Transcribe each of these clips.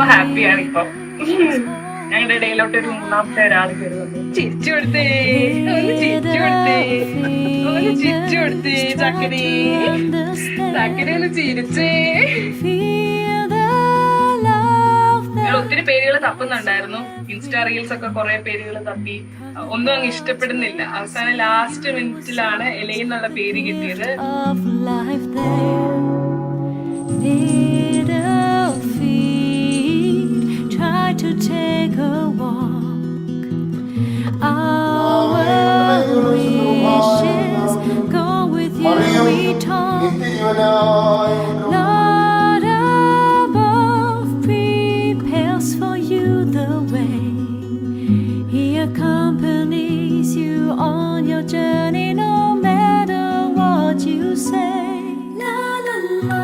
ഹാപ്പിയാണ് ഇപ്പൊ. ഞങ്ങളുടെ ഇടയിലോട്ടൊരു മൂന്നാമത്തെ ഒരാൾ കയറുന്നത്. ചിരിച്ചു കൊടുത്തേ, ഒന്ന് ചിരിച്ചു കൊടുത്തേ, ഒന്ന് ചിരിച്ചു കൊടുത്തേ ചക്കരി, ചക്കരി ഒന്ന് ചിരിച്ചേ. ഒത്തിരി പേരുകൾ തപ്പുന്നുണ്ടായിരുന്നു. ഇൻസ്റ്റാ റീൽസ് ഒക്കെ കുറെ പേരുകൾ തപ്പി, ഒന്നും അങ്ങ് ഇഷ്ടപ്പെടുന്നില്ല. അവസാനം ലാസ്റ്റ് മിനിറ്റിലാണ് എലയെന്നുള്ള പേര് കിട്ടിയത്. To take a walk, our wishes go with you, we talk. Lord above prepares for you the way. He accompanies you on your journey, no matter what you say. La la la.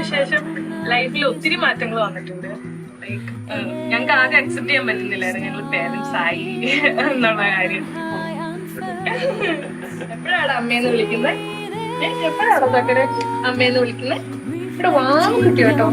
ശേഷം ലൈഫിൽ ഒത്തിരി മാറ്റങ്ങൾ വന്നിട്ടുണ്ട്. Like ഞങ്ങൾക്ക് ആദ്യം accept ചെയ്യാൻ പറ്റുന്നില്ലായിരുന്നു ഞങ്ങൾ parents ആയി എന്നുള്ള കാര്യം. എപ്പോഴാണ് അമ്മയെന്ന് വിളിക്കുന്നത്? എപ്പോഴാണോ തക്കരെ അമ്മയെന്ന് വിളിക്കുന്നത്? ഇവിടെ വാങ്ങും കിട്ടിയോ കേട്ടോ.